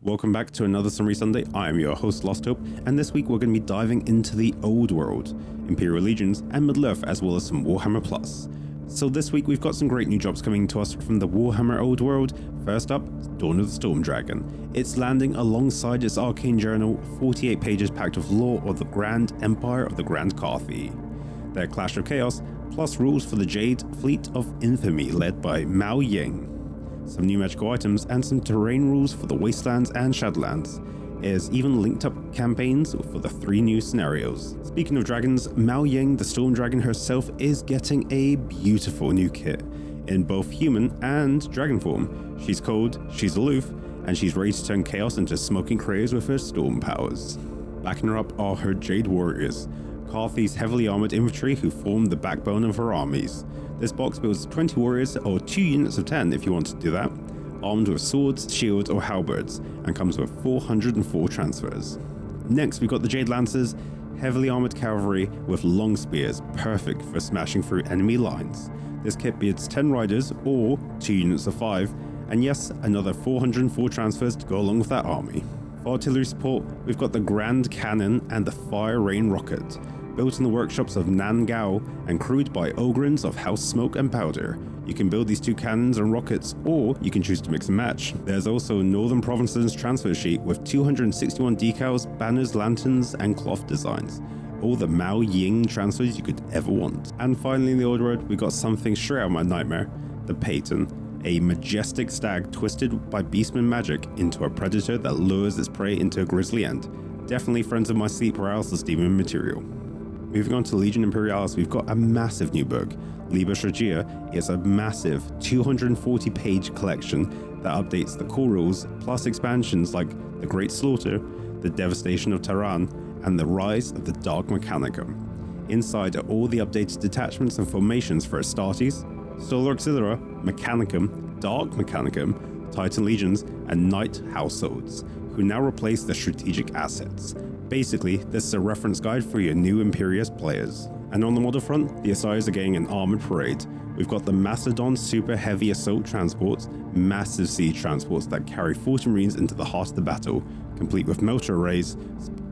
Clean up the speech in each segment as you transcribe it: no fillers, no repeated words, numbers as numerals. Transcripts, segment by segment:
Welcome back to another Summary Sunday. I am your host Lost Hope, and this week we're going to be diving into the Old World, Imperial Legions, and Middle-earth, as well as some Warhammer Plus. So this week we've got some great new drops coming to us from the Warhammer Old World. First up, Dawn of the Storm Dragon. It's landing alongside its arcane journal, 48 pages packed with lore of the Grand Empire of the Grand Khafi, their Clash of Chaos, plus rules for the Jade Fleet of Infamy led by Mao Ying. Some new magical items and some terrain rules for the Wastelands and Shadowlands. It has even linked up campaigns for the 3 new scenarios. Speaking of dragons, Mao Ying, the Storm Dragon herself, is getting a beautiful new kit in both human and dragon form. She's cold, she's aloof, and she's ready to turn chaos into smoking craters with her storm powers. Backing her up are her Jade Warriors, Khafi's heavily armored infantry who form the backbone of her armies. This box builds 20 warriors, or 2 units of 10 if you want to do that, armed with swords, shields, or halberds, and comes with 404 transfers. Next, we've got the Jade Lancers, heavily armored cavalry with long spears, perfect for smashing through enemy lines. This kit builds 10 riders, or 2 units of 5, and yes, another 404 transfers to go along with that army. For artillery support, we've got the Grand Cannon and the Fire Rain Rocket, built in the workshops of Nan Gao and crewed by Ogrins of House Smoke and Powder. You can build these 2 cannons and rockets, or you can choose to mix and match. There's also Northern Province's transfer sheet with 261 decals, banners, lanterns, and cloth designs. All the Mao Ying transfers you could ever want. And finally in the Old World, we got something straight out of my nightmare, the Payton, a majestic stag twisted by beastman magic into a predator that lures its prey into a grisly end. Definitely friends of my sleep paralysis demon material. Moving on to Legion Imperials, we've got a massive new book. Liber Strategia is a massive 240-page collection that updates the core rules, plus expansions like the Great Slaughter, the Devastation of Tehran, and the Rise of the Dark Mechanicum. Inside are all the updated detachments and formations for Astartes, Solar Auxilia, Mechanicum, Dark Mechanicum, Titan Legions, and Knight Households, who now replace the strategic assets. Basically, this is a reference guide for your new Imperius players. And on the model front, the Osiris are getting an armored parade. We've got the Macedon Super Heavy Assault Transports, massive siege transports that carry 40 Marines into the heart of the battle, complete with motor arrays,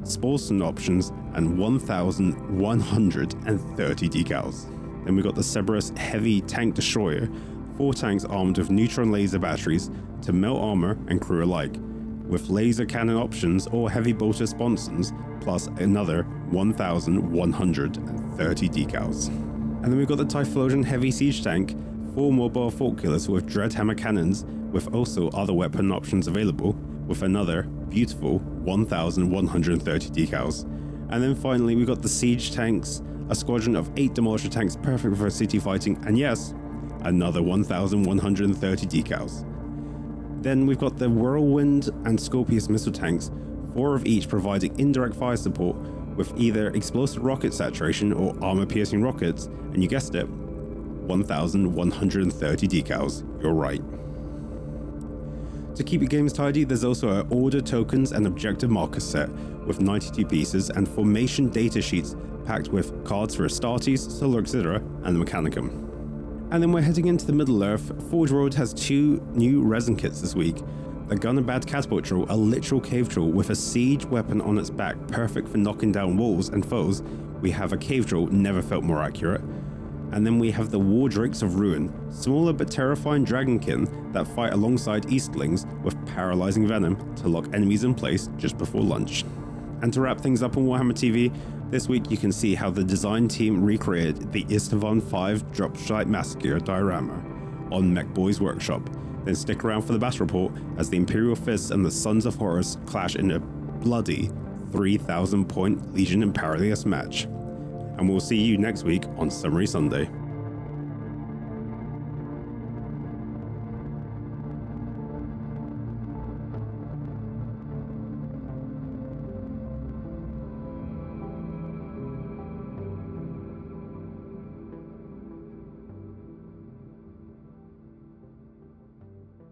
Spolston options, and 1,130 decals. Then we've got the Cerberus Heavy Tank Destroyer, 4 tanks armed with neutron laser batteries to melt armor and crew alike, with laser cannon options or heavy bolter sponsons, plus another 1,130 decals. And then we've got the Typhlosion Heavy Siege Tank, 4 mobile fort killers with Dreadhammer cannons, with also other weapon options available, with another beautiful 1,130 decals. And then finally we've got the Siege Tanks, a squadron of 8 Demolisher tanks perfect for city fighting, and yes, another 1,130 decals. Then we've got the Whirlwind and Scorpius missile tanks, 4 of each providing indirect fire support with either explosive rocket saturation or armor-piercing rockets, and you guessed it, 1,130 decals. You're right. To keep your games tidy, there's also an order tokens and objective marker set with 92 pieces and formation data sheets packed with cards for Astartes, Solar Auxilia, and the Mechanicum. And then we're heading into the Middle-earth. Forge World has 2 new resin kits this week. The Gunnerbad Catapult Troll, a literal cave troll with a siege weapon on its back, perfect for knocking down walls and foes. We have a cave troll, never felt more accurate. And then we have the War Drakes of Ruin, smaller but terrifying dragonkin that fight alongside Eastlings with paralyzing venom to lock enemies in place just before lunch. And to wrap things up on Warhammer TV, this week you can see how the design team recreated the Istvan 5 Dropstrike Massacre diorama on MechBoy's workshop. Then stick around for the battle report as the Imperial Fists and the Sons of Horus clash in a bloody 3,000 point Legion Imperials match. And we'll see you next week on Summary Sunday.